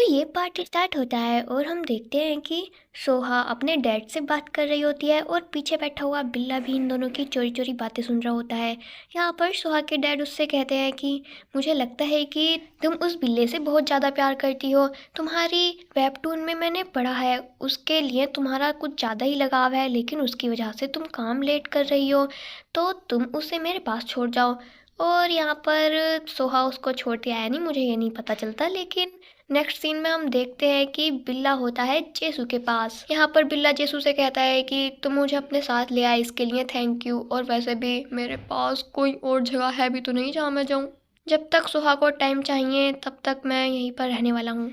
ये part start होता है और हम देखते हैं कि सोहा अपने डैड से बात कर रही होती है और पीछे बैठा हुआ बिल्ला भी इन दोनों की चोरी चोरी बातें सुन रहा होता है। यहाँ पर सोहा के डैड उससे कहते हैं कि मुझे लगता है कि तुम उस बिल्ले से बहुत ज़्यादा प्यार करती हो। तुम्हारी वेबटून में मैंने पढ़ा है उसके लिए तुम्हारा कुछ ज़्यादा ही लगाव है, लेकिन उसकी वजह से तुम काम लेट कर रही हो, तो तुम उसे मेरे पास छोड़ जाओ। और यहाँ पर सोहा उसको छोड़ के आया नहीं, मुझे ये नहीं पता चलता, लेकिन नेक्स्ट सीन में हम देखते हैं कि बिल्ला होता है जेसू के पास। यहाँ पर बिल्ला जेसू से कहता है कि तुम मुझे अपने साथ ले आए, इसके लिए थैंक यू, और वैसे भी मेरे पास कोई और जगह है भी तो नहीं जहाँ मैं जाऊँ। जब तक सुहा को टाइम चाहिए तब तक मैं यहीं पर रहने वाला हूँ।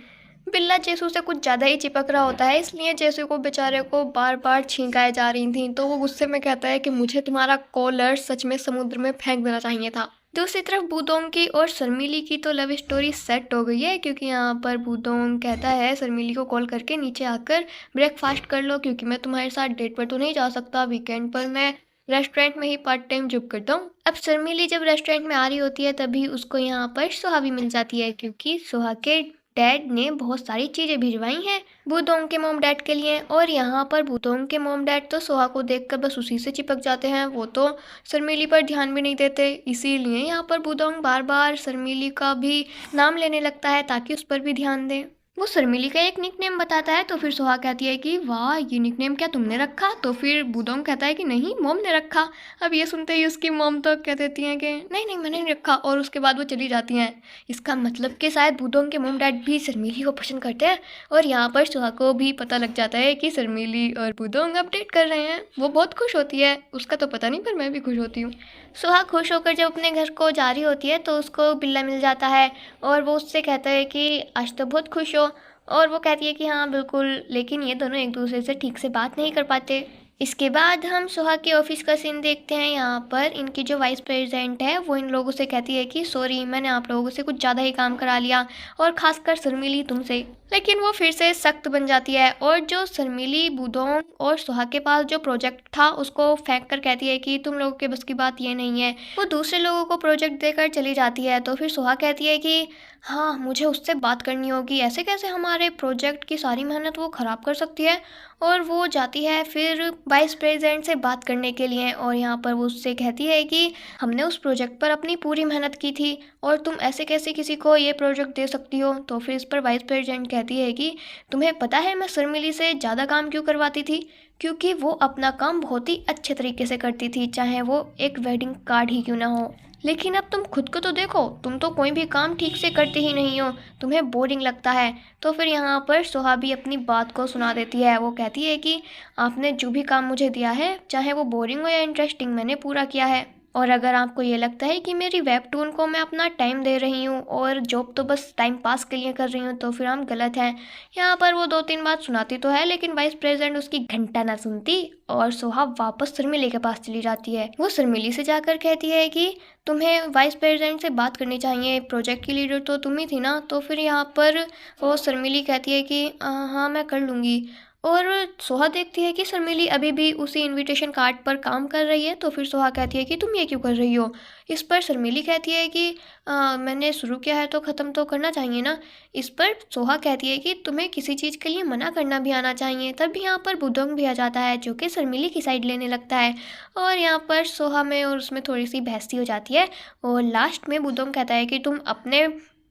बिल्ला जेसू से कुछ ज़्यादा ही चिपक रहा होता है, इसलिए जेसू को बेचारे को बार बार छींकाए जा रही थी, तो वो गुस्से में कहता है कि मुझे तुम्हारा कॉलर सच में समुद्र में फेंक देना चाहिए था। दूसरी तरफ बूदोंग की और शर्मिली की तो लव स्टोरी सेट हो गई है, क्योंकि यहाँ पर बूदोंग कहता है शर्मिली को कॉल करके नीचे आकर ब्रेकफास्ट कर लो, क्योंकि मैं तुम्हारे साथ डेट पर तो नहीं जा सकता, वीकेंड पर मैं रेस्टोरेंट में ही पार्ट टाइम जॉब करता हूँ। अब शर्मिली जब रेस्टोरेंट में आ रही होती है तभी उसको यहाँ पर सोहा भी मिल जाती है, क्योंकि सोहा के डैड ने बहुत सारी चीज़ें भिजवाई हैं बूदोंग के मोम डैड के लिए। और यहाँ पर बूदोंग के मोम डैड तो सोहा को देखकर बस उसी से चिपक जाते हैं, वो तो शर्मिली पर ध्यान भी नहीं देते। इसीलिए यहाँ पर बूदोंग बार बार शर्मिली का भी नाम लेने लगता है ताकि उस पर भी ध्यान दे। वो शर्मिली का एक निकनेम बताता है, तो फिर सोहा कहती है कि वाह, ये निकनेम क्या तुमने रखा? तो फिर बूदोंग कहता है कि नहीं, मॉम ने रखा। अब ये सुनते ही उसकी मॉम तो कह देती हैं कि नहीं नहीं मैंने नहीं रखा, और उसके बाद वो चली जाती हैं। इसका मतलब कि शायद बूदोंग के मॉम डैड भी शर्मिली को पसंद करते हैं, और यहाँ पर सोहा को भी पता लग जाता है कि शर्मिली और बूदोंग अपडेट कर रहे हैं। वो बहुत खुश होती है, उसका तो पता नहीं पर मैं भी खुश होती हूँ। सोहा खुश होकर जब अपने घर को जा रही होती है तो उसको बिल्ला मिल जाता है, और वो उससे कहता है कि आज तो बहुत खुश हो, और वो कहती है कि हाँ बिल्कुल, लेकिन ये दोनों एक दूसरे से ठीक से बात नहीं कर पाते। इसके बाद हम सोहा के ऑफिस का सीन देखते हैं। यहाँ पर इनकी जो वाइस प्रेसिडेंट है वो इन लोगों से कहती है कि सॉरी, मैंने आप लोगों से कुछ ज़्यादा ही काम करा लिया, और ख़ासकर शर्मिली तुमसे। लेकिन वो फिर से सख्त बन जाती है, और जो शर्मिली बूदोंग और सोहा के पास जो प्रोजेक्ट था उसको फेंक कर कहती है कि तुम लोगों के बस की बात ये नहीं है। वो दूसरे लोगों को प्रोजेक्ट देकर चली जाती है। तो फिर सोहा कहती है कि हाँ, मुझे उससे बात करनी होगी, ऐसे कैसे हमारे प्रोजेक्ट की सारी मेहनत वो ख़राब कर सकती है। और वो जाती है फिर वाइस प्रेसिडेंट से बात करने के लिए, और यहाँ पर वो उससे कहती है कि हमने उस प्रोजेक्ट पर अपनी पूरी मेहनत की थी, और तुम ऐसे कैसे किसी को ये प्रोजेक्ट दे सकती हो। तो फिर इस पर वाइस प्रेसिडेंट कहती है कि तुम्हें पता है मैं शर्मिली से ज़्यादा काम क्यों करवाती थी? क्योंकि वो अपना काम बहुत ही अच्छे तरीके से करती थी, चाहे वो एक वेडिंग कार्ड ही क्यों ना हो। लेकिन अब तुम खुद को तो देखो, तुम तो कोई भी काम ठीक से करते ही नहीं हो, तुम्हें बोरिंग लगता है। तो फिर यहाँ पर सोहा भी अपनी बात को सुना देती है। वो कहती है कि आपने जो भी काम मुझे दिया है, चाहे वो बोरिंग हो या इंटरेस्टिंग, मैंने पूरा किया है। और अगर आपको ये लगता है कि मेरी वेबटून को मैं अपना टाइम दे रही हूँ और जॉब तो बस टाइम पास के लिए कर रही हूँ, तो फिर हम गलत हैं। यहाँ पर वो 2-3 बात सुनाती तो है, लेकिन वाइस प्रेसिडेंट उसकी घंटा ना सुनती, और सोहा वापस शर्मिली के पास चली जाती है। वो शर्मिली से जाकर कहती है कि तुम्हें वाइस प्रेसिडेंट से बात करनी चाहिए, प्रोजेक्ट की लीडर तो तुम ही थी ना। तो फिर यहाँ पर वो शर्मिली कहती है कि हाँ मैं कर लूँगी। और सोहा देखती है कि शर्मिली अभी भी उसी इनविटेशन कार्ड पर काम कर रही है। तो फिर सोहा कहती है कि तुम ये क्यों कर रही हो? इस पर शर्मिली कहती है कि मैंने शुरू किया है तो ख़त्म तो करना चाहिए ना। इस पर सोहा कहती है कि तुम्हें किसी चीज़ के लिए मना करना भी आना चाहिए। तब यहाँ पर बुदोंग भी आ जाता है, जो कि शर्मिली की साइड लेने लगता है, और यहाँ पर सोहा में और उसमें थोड़ी सी बहसती हो जाती है। और लास्ट में बुदोंग कहता है कि तुम अपने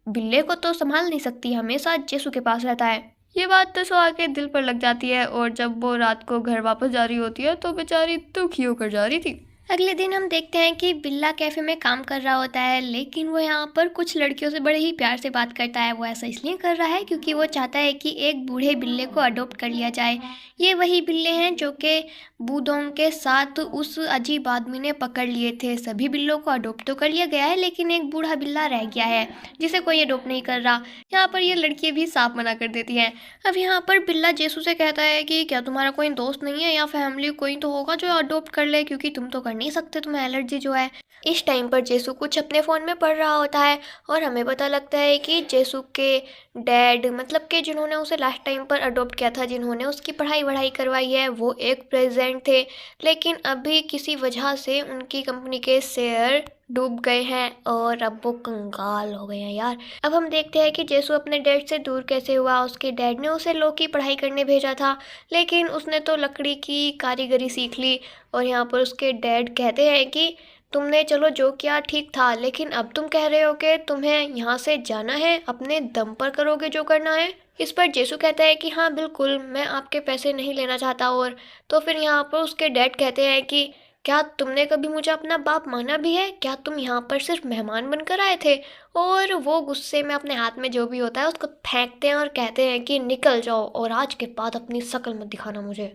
बिल्ले को तो संभाल नहीं सकती, हमेशा जेसू के पास रहता है। ये बात तो सोहा के दिल पर लग जाती है, और जब वो रात को घर वापस जा रही होती है तो बेचारी दुखी होकर जा रही थी। अगले दिन हम देखते हैं कि बिल्ला कैफ़े में काम कर रहा होता है, लेकिन वो यहाँ पर कुछ लड़कियों से बड़े ही प्यार से बात करता है। वो ऐसा इसलिए कर रहा है क्योंकि वो चाहता है कि एक बूढ़े बिल्ले को अडॉप्ट कर लिया जाए। ये वही बिल्ले हैं जो कि बूदोंग के साथ उस अजीब आदमी ने पकड़ लिए थे। सभी बिल्लों को अडॉप्ट तो कर लिया गया है, लेकिन एक बूढ़ा बिल्ला रह गया है जिसे कोई अडॉप्ट नहीं कर रहा। यहाँ पर ये लड़कियाँ भी साफ मना कर देती हैं। अब यहाँ पर बिल्ला जेसू से कहता है कि क्या तुम्हारा कोई दोस्त नहीं है या फैमिली कोई तो होगा जो अडॉप्ट कर ले, क्योंकि तुम तो कर नहीं सकते, तुम्हें एलर्जी जो है। इस टाइम पर जेसू कुछ अपने फ़ोन में पढ़ रहा होता है, और हमें पता लगता है कि जेसू के डैड, मतलब कि जिन्होंने उसे लास्ट टाइम पर अडॉप्ट किया था, जिन्होंने उसकी पढ़ाई वढ़ाई करवाई है, वो एक प्रेसिडेंट थे। लेकिन अभी किसी वजह से उनकी कंपनी के शेयर डूब गए हैं और अब वो कंगाल हो गए हैं यार। अब हम देखते हैं कि जेसू अपने डैड से दूर कैसे हुआ। उसके डैड ने उसे लॉ की पढ़ाई करने भेजा था, लेकिन उसने तो लकड़ी की कारीगरी सीख ली। और यहाँ पर उसके डैड कहते हैं कि तुमने चलो जो किया ठीक था, लेकिन अब तुम कह रहे हो कि तुम्हें यहाँ से जाना है, अपने दम पर करोगे जो करना है। इस पर जेसू कहता है कि हाँ बिल्कुल, मैं आपके पैसे नहीं लेना चाहता। और तो फिर यहाँ पर उसके डैड कहते हैं कि क्या तुमने कभी मुझे अपना बाप माना भी है? क्या तुम यहाँ पर सिर्फ मेहमान बनकर आए थे? और वो गुस्से में अपने हाथ में जो भी होता है उसको फेंकते हैं और कहते हैं कि निकल जाओ और आज के बाद अपनी शक्ल मत दिखाना मुझे।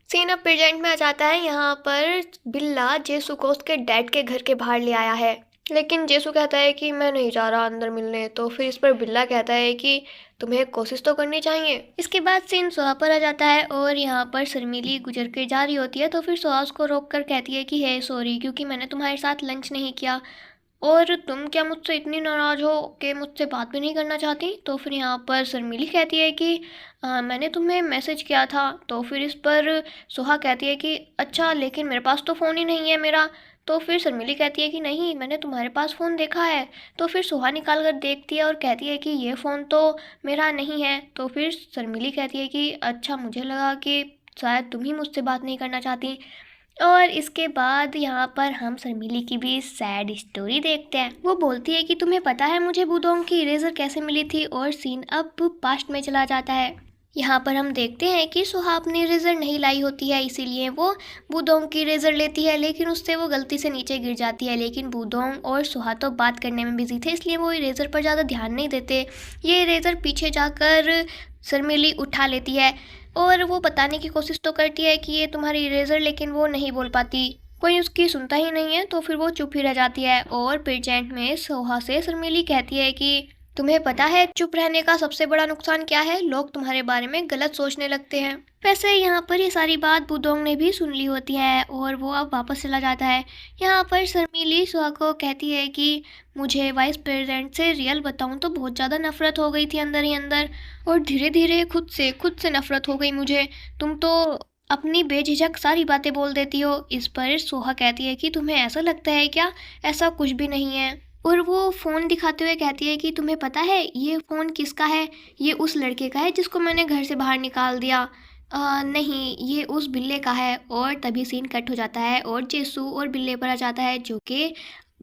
सीन अब प्रेजेंट में आ जाता है। यहाँ पर बिल्ला जेसू को उसके डैड के घर के बाहर ले आया है, लेकिन जेसू कहता है कि मैं नहीं जा रहा अंदर मिलने। तो फिर इस पर बिल्ला कहता है कि तुम्हें कोशिश तो करनी चाहिए। इसके बाद सीन सोहा पर आ जाता है और यहाँ पर शर्मीली गुजर के जा रही होती है। तो फिर सोहा उसको रोक कर कहती है कि है सॉरी, क्योंकि मैंने तुम्हारे साथ लंच नहीं किया और तुम क्या मुझसे इतनी नाराज़ हो कि मुझसे बात भी नहीं करना चाहती। तो फिर यहाँ पर शर्मीली कहती है कि मैंने तुम्हें मैसेज किया था। तो फिर इस पर सोहा कहती है कि अच्छा, लेकिन मेरे पास तो फ़ोन ही नहीं है मेरा। तो फिर शर्मीली कहती है कि नहीं, मैंने तुम्हारे पास फ़ोन देखा है। तो फिर सोहा निकाल कर देखती है और कहती है कि ये फ़ोन तो मेरा नहीं है। तो फिर शर्मीली कहती है कि अच्छा, मुझे लगा कि शायद तुम ही मुझसे बात नहीं करना चाहती। और इसके बाद यहाँ पर हम शर्मिली की भी सैड स्टोरी देखते हैं। वो बोलती है कि तुम्हें पता है मुझे बुदोंग की इरेजर कैसे मिली थी। और सीन अब पास्ट में चला जाता है। यहाँ पर हम देखते हैं कि सुहा अपनी इरेजर नहीं लाई होती है, इसीलिए वो बुदोंग की इरेजर लेती है, लेकिन उससे वो गलती से नीचे गिर जाती है। लेकिन बुदोंग और सुहा तो बात करने में बिजी थे, इसलिए वो इरेजर पर ज़्यादा ध्यान नहीं देते। ये इरेजर पीछे जाकर शर्मिली उठा लेती है और वो बताने की कोशिश तो करती है कि ये तुम्हारी इरेजर, लेकिन वो नहीं बोल पाती। कोई उसकी सुनता ही नहीं है, तो फिर वो चुप ही रह जाती है। और प्रेजेंट में सोहा से शर्मिली कहती है कि तुम्हें पता है चुप रहने का सबसे बड़ा नुकसान क्या है? लोग तुम्हारे बारे में गलत सोचने लगते हैं। वैसे यहाँ पर ये सारी बात बुदोंग ने भी सुन ली होती है और वो अब वापस चला जाता है। यहाँ पर शर्मिली सुहा को कहती है कि मुझे वाइस प्रेसिडेंट से रियल बताऊँ तो बहुत ज़्यादा नफरत हो गई थी अंदर ही अंदर, और धीरे धीरे खुद से नफरत हो गई मुझे। तुम तो अपनी बेझिझक सारी बातें बोल देती हो। इस पर सोहा कहती है कि तुम्हें ऐसा लगता है क्या? ऐसा कुछ भी नहीं है। और वो फ़ोन दिखाते हुए कहती है कि तुम्हें पता है ये फ़ोन किसका है? ये उस लड़के का है जिसको मैंने घर से बाहर निकाल दिया। नहीं, ये उस बिल्ले का है। और तभी सीन कट हो जाता है और जेसू और बिल्ले पर आ जाता है, जो कि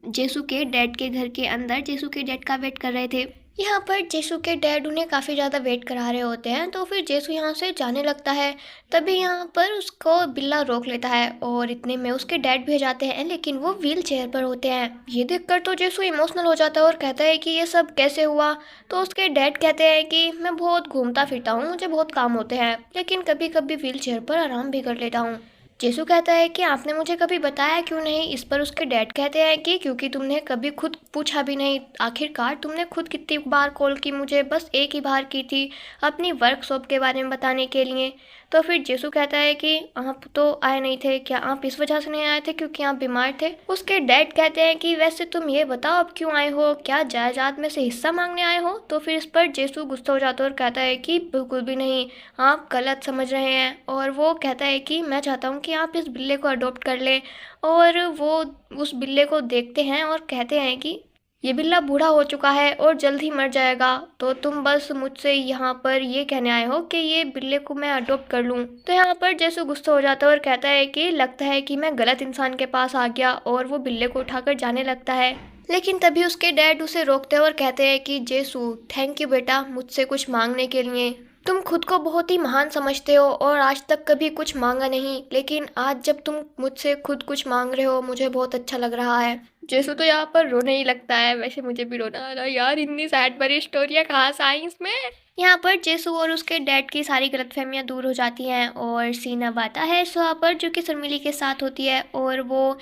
जेसू के डैड के घर के अंदर जेसू के डैड का वेट कर रहे थे। यहाँ पर जेसू के डैड उन्हें काफ़ी ज़्यादा वेट करा रहे होते हैं। तो फिर जेसू यहाँ से जाने लगता है, तभी यहाँ पर उसको बिल्ला रोक लेता है और इतने में उसके डैड भी आ जाते हैं, लेकिन वो व्हील चेयर पर होते हैं। ये देखकर तो जेसू इमोशनल हो जाता है और कहता है कि ये सब कैसे हुआ। तो उसके डैड कहते हैं कि मैं बहुत घूमता फिरता हूँ, मुझे बहुत काम होते हैं, लेकिन कभी कभी व्हील चेयर पर आराम भी कर लेता हूँ। जेसू कहता है कि आपने मुझे कभी बताया क्यों नहीं। इस पर उसके डैड कहते हैं कि क्योंकि तुमने कभी खुद पूछा भी नहीं। आखिरकार तुमने खुद कितनी बार कॉल की मुझे? बस एक ही बार की थी, अपनी वर्कशॉप के बारे में बताने के लिए। तो फिर जेसू कहता है कि आप तो आए नहीं थे, क्या आप इस वजह से नहीं आए थे क्योंकि आप बीमार थे? उसके डैड कहते हैं कि वैसे तुम ये बताओ आप क्यों आए हो, क्या जायदाद में से हिस्सा मांगने आए हो? तो फिर इस पर जेसू गुस्सा हो जाता है और कहता है कि बिल्कुल भी नहीं, आप गलत समझ रहे हैं। और वो कहता है कि मैं चाहता हूँ कि आप इस बिल्ले को अडॉप्ट कर लें। और वो उस बिल्ले को देखते हैं और कहते हैं कि ये बिल्ला बूढ़ा हो चुका है और जल्द ही मर जाएगा, तो तुम बस मुझसे यहाँ पर ये कहने आए हो कि ये बिल्ले को मैं अडॉप्ट कर लूँ। तो यहाँ पर जैसे गुस्सा हो जाता है और कहता है कि लगता है कि मैं गलत इंसान के पास आ गया, और वो बिल्ले को उठाकर जाने लगता है। लेकिन तभी उसके डैड उसे रोकते हैं और कहते हैं कि जेसू, थैंक यू बेटा मुझसे कुछ मांगने के लिए। तुम खुद को बहुत ही महान समझते हो और आज तक कभी कुछ मांगा नहीं, लेकिन आज जब तुम मुझसे खुद कुछ मांग रहे हो मुझे बहुत अच्छा लग रहा है। जेसू तो यहाँ पर रोने ही लगता है। वैसे मुझे भी रोना आ रहा है यार, इतनी सैड भरी स्टोरियाँ कहाँ से आई इसमें। यहाँ पर जेसू और उसके डैड की सारी गलतफहमियां दूर हो जाती हैं और सीन अब आता है सुहा पर, जो कि शर्मिली के साथ होती है और वो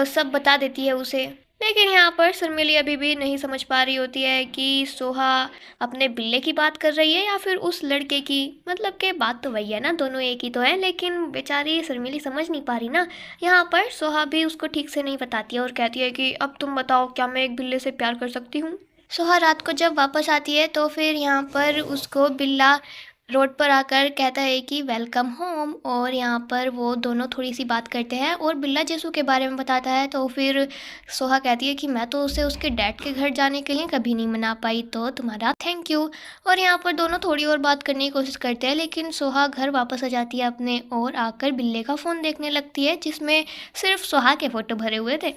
सब बता देती है उसे। लेकिन यहाँ पर शर्मिली अभी भी नहीं समझ पा रही होती है कि सोहा अपने बिल्ले की बात कर रही है या फिर उस लड़के की। मतलब कि बात तो वही है ना, दोनों एक ही तो है, लेकिन बेचारी शर्मिली समझ नहीं पा रही ना। यहाँ पर सोहा भी उसको ठीक से नहीं बताती है और कहती है कि अब तुम बताओ, क्या मैं एक बिल्ले से प्यार कर सकती हूँ? सोहा रात को जब वापस आती है तो फिर यहाँ पर उसको बिल्ला रोड पर आकर कहता है कि वेलकम होम, और यहाँ पर वो दोनों थोड़ी सी बात करते हैं और बिल्ला जेसू के बारे में बताता है। तो फिर सोहा कहती है कि मैं तो उसे उसके डैड के घर जाने के लिए कभी नहीं मना पाई, तो तुम्हारा थैंक यू। और यहाँ पर दोनों थोड़ी और बात करने की कोशिश करते हैं, लेकिन सोहा घर वापस आ जाती है अपने और आकर बिल्ले का फ़ोन देखने लगती है जिसमें सिर्फ सोहा के फ़ोटो भरे हुए थे।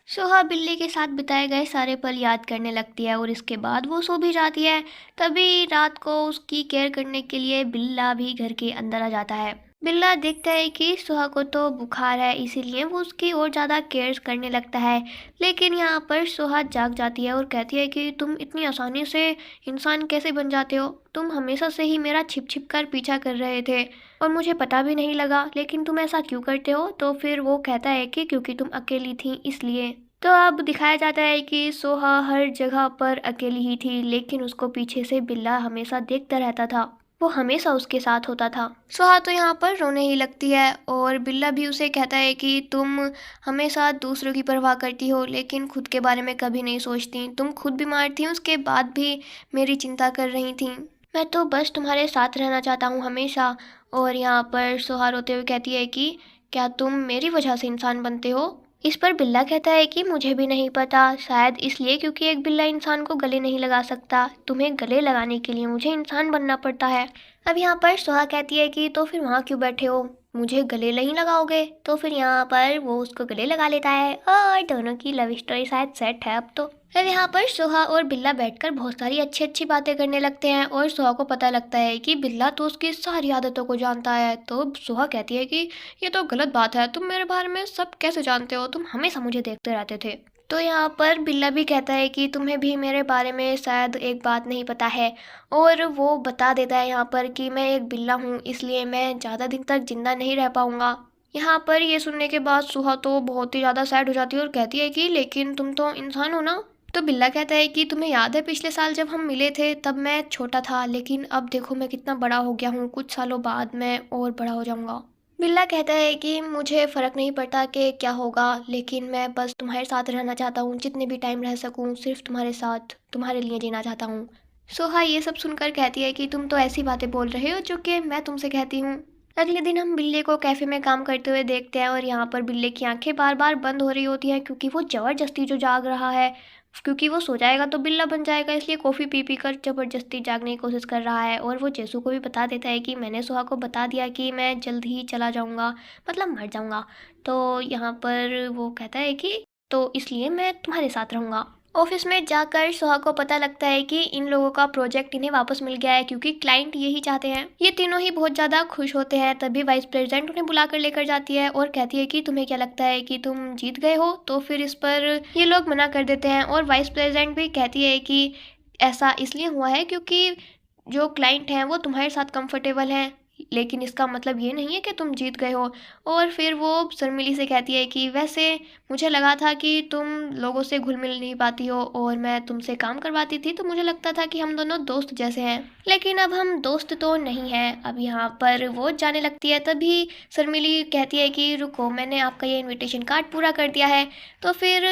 सोहा बिल्ली के साथ बिताए गए सारे पल याद करने लगती है और इसके बाद वो सो भी जाती है। तभी रात को उसकी केयर करने के लिए बिल्ला भी घर के अंदर आ जाता है। बिल्ला देखता है कि सोहा को तो बुखार है, इसीलिए वो उसकी और ज़्यादा केयर करने लगता है। लेकिन यहाँ पर सोहा जाग जाती है और कहती है कि तुम इतनी आसानी से इंसान कैसे बन जाते हो? तुम हमेशा से ही मेरा छिप छिप कर पीछा कर रहे थे और मुझे पता भी नहीं लगा, लेकिन तुम ऐसा क्यों करते हो? तो फिर वो कहता है कि क्योंकि तुम अकेली थी इसलिए। तो अब दिखाया जाता है कि सोहा हर जगह पर अकेली ही थी, लेकिन उसको पीछे से बिल्ला हमेशा देखता रहता था। वो हमेशा उसके साथ होता था। सोहा तो यहाँ पर रोने ही लगती है और बिल्ला भी उसे कहता है कि तुम हमेशा दूसरों की परवाह करती हो, लेकिन खुद के बारे में कभी नहीं सोचती। तुम खुद बीमार थी, उसके बाद भी मेरी चिंता कर रही थी। मैं तो बस तुम्हारे साथ रहना चाहता हूँ हमेशा। और यहाँ पर सोहा रोते हुए कहती है कि क्या तुम मेरी वजह से इंसान बनते हो? इस पर बिल्ला कहता है कि मुझे भी नहीं पता, शायद इसलिए क्योंकि एक बिल्ला इंसान को गले नहीं लगा सकता। तुम्हें गले लगाने के लिए मुझे इंसान बनना पड़ता है। अब यहाँ पर सोहा कहती है कि तो फिर वहाँ क्यों बैठे हो? मुझे गले नहीं लगाओगे? तो फिर यहाँ पर वो उसको गले लगा लेता है और दोनों की लव स्टोरी शायद सेट है अब तो। अब यहाँ पर सोहा और बिल्ला बैठकर बहुत सारी अच्छी अच्छी बातें करने लगते हैं और सोहा को पता लगता है कि बिल्ला तो उसकी सारी आदतों को जानता है। तो सोहा कहती है कि ये तो गलत बात है, तुम मेरे बारे में सब कैसे जानते हो? तुम हमेशा मुझे देखते रहते थे। तो यहाँ पर बिल्ला भी कहता है कि तुम्हें भी मेरे बारे में शायद एक बात नहीं पता है, और वो बता देता है यहाँ पर कि मैं एक बिल्ला हूँ, इसलिए मैं ज़्यादा दिन तक जिंदा नहीं रह पाऊँगा। यहाँ पर ये सुनने के बाद सुहा तो बहुत ही ज़्यादा सैड हो जाती है और कहती है कि लेकिन तुम तो इंसान हो ना? तो बिल्ला कहता है कि तुम्हें याद है पिछले साल जब हम मिले थे तब मैं छोटा था, लेकिन अब देखो मैं कितना बड़ा हो गया हूँ, कुछ सालों बाद मैं और बड़ा हो जाऊँगा। बिल्ला कहता है कि मुझे फ़र्क नहीं पड़ता कि क्या होगा, लेकिन मैं बस तुम्हारे साथ रहना चाहता हूँ, जितने भी टाइम रह सकूँ सिर्फ तुम्हारे साथ, तुम्हारे लिए जीना चाहता हूँ। सोहा ये सब सुनकर कहती है कि तुम तो ऐसी बातें बोल रहे हो जो कि मैं तुमसे कहती हूँ। अगले दिन हम बिल्ले को कैफ़े में काम करते हुए देखते हैं और यहाँ पर बिल्ले की आंखें बार बार बंद हो रही होती हैं क्योंकि वो ज़बरदस्ती जो जाग रहा है, क्योंकि वो सो जाएगा तो बिल्ला बन जाएगा, इसलिए कॉफ़ी पी पी कर ज़बरदस्ती जागने की कोशिश कर रहा है। और वो जेसू को भी बता देता है कि मैंने सोहा को बता दिया कि मैं जल्द ही चला जाऊँगा, मतलब मर जाऊँगा। तो यहाँ पर वो कहता है कि तो इसलिए मैं तुम्हारे साथ रहूँगा। ऑफिस में जाकर सोहा को पता लगता है कि इन लोगों का प्रोजेक्ट इन्हें वापस मिल गया है क्योंकि क्लाइंट यही चाहते हैं। ये तीनों ही बहुत ज़्यादा खुश होते हैं। तभी वाइस प्रेसिडेंट उन्हें बुलाकर लेकर जाती है और कहती है कि तुम्हें क्या लगता है कि तुम जीत गए हो? तो फिर इस पर ये लोग मना कर देते हैं और वाइस प्रेसिडेंट भी कहती है कि ऐसा इसलिए हुआ है क्योंकि जो क्लाइंट हैं वो तुम्हारे साथ कंफर्टेबल हैं, लेकिन इसका मतलब ये नहीं है कि तुम जीत गए हो। और फिर वो शर्मिली से कहती है कि वैसे मुझे लगा था कि तुम लोगों से घुल मिल नहीं पाती हो और मैं तुमसे काम करवाती थी, तो मुझे लगता था कि हम दोनों दोस्त जैसे हैं, लेकिन अब हम दोस्त तो नहीं हैं। अब यहाँ पर वो जाने लगती है। तभी शर्मिली कहती है कि रुको, मैंने आपका ये इनविटेशन कार्ड पूरा कर दिया है। तो फिर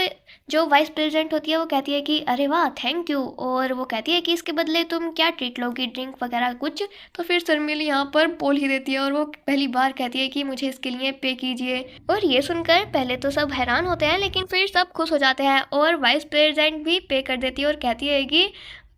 जो वाइस प्रेसिडेंट होती है वो कहती है कि अरे वाह थैंक यू, और वो कहती है कि इसके बदले तुम क्या ट्रीट लोगी, ड्रिंक वगैरह कुछ? तो फिर शर्मिली यहाँ पर बोल ही देती है और वो पहली बार कहती है कि मुझे इसके लिए पे कीजिए। और ये सुनकर पहले तो सब हैरान होते हैं, लेकिन फिर सब खुश हो जाते हैं और वाइस प्रेसिडेंट भी पे कर देती है और कहती है कि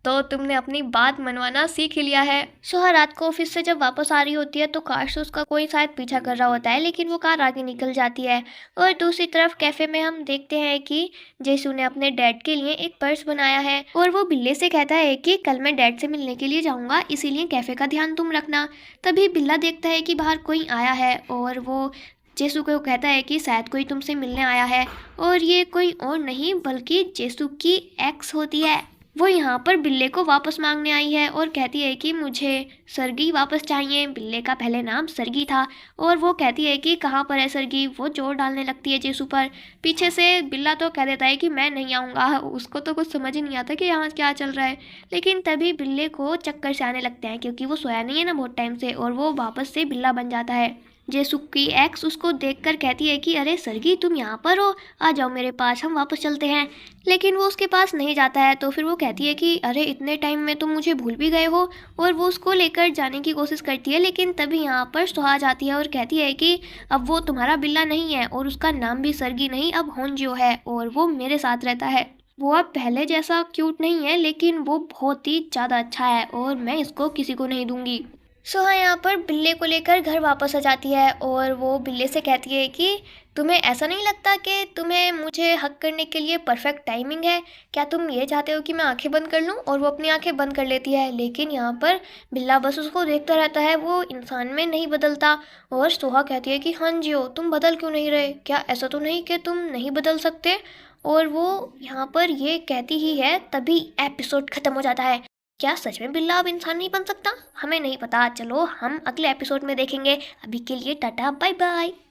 तो तुमने अपनी बात मनवाना सीख ही लिया है। सोहा रात को ऑफिस से जब वापस आ रही होती है तो कार से उसका कोई शायद पीछा कर रहा होता है, लेकिन वो कार आगे निकल जाती है। और दूसरी तरफ कैफे में हम देखते हैं कि जेसू ने अपने डैड के लिए एक पर्स बनाया है और वो बिल्ले से कहता है कि कल मैं डैड से मिलने के लिए जाऊंगा, इसीलिए कैफे का ध्यान तुम रखना। तभी बिल्ला देखता है कि बाहर कोई आया है और वो जेसू को कहता है कि शायद कोई तुमसे मिलने आया है, और ये कोई और नहीं बल्कि जेसू की एक्स होती है। वो यहाँ पर बिल्ले को वापस मांगने आई है और कहती है कि मुझे सरगी वापस चाहिए। बिल्ले का पहले नाम सरगी था और वो कहती है कि कहाँ पर है सरगी। वो जोर डालने लगती है जेसू पर। पीछे से बिल्ला तो कह देता है कि मैं नहीं आऊँगा। उसको तो कुछ समझ ही नहीं आता कि यहाँ क्या चल रहा है, लेकिन तभी बिल्ले को चक्कर से आने लगते हैं क्योंकि वो सोया नहीं है ना बहुत टाइम से, और वो वापस से बिल्ला बन जाता है। जेसुक की एक्स उसको देखकर कहती है कि अरे सरगी तुम यहाँ पर हो, आ जाओ मेरे पास, हम वापस चलते हैं। लेकिन वो उसके पास नहीं जाता है। तो फिर वो कहती है कि अरे इतने टाइम में तुम मुझे भूल भी गए हो, और वो उसको लेकर जाने की कोशिश करती है। लेकिन तभी यहाँ पर सुहा जाती है और कहती है कि अब वो तुम्हारा बिल्ला नहीं है, और उसका नाम भी सरगी नहीं अब होंजियो है, और वो मेरे साथ रहता है। वो अब पहले जैसा क्यूट नहीं है, लेकिन वो बहुत ही ज़्यादा अच्छा है, और मैं इसको किसी को नहीं दूंगी। सोहा यहाँ पर बिल्ले को लेकर घर वापस आ जाती है, और वो बिल्ले से कहती है कि तुम्हें ऐसा नहीं लगता कि तुम्हें मुझे हक करने के लिए परफेक्ट टाइमिंग है? क्या तुम ये चाहते हो कि मैं आंखें बंद कर लूं? और वो अपनी आंखें बंद कर लेती है। लेकिन यहाँ पर बिल्ला बस उसको देखता रहता है, वो इंसान में नहीं बदलता। और सोहा कहती है कि हाँ जियो, तुम बदल क्यों नहीं रहे? क्या ऐसा तो नहीं कि तुम नहीं बदल सकते? और वो यहाँ पर ये कहती ही है, तभी एपिसोड खत्म हो जाता है। क्या सच में बिल्ला अब इंसान नहीं बन सकता? हमें नहीं पता, चलो हम अगले एपिसोड में देखेंगे। अभी के लिए टाटा बाय बाय।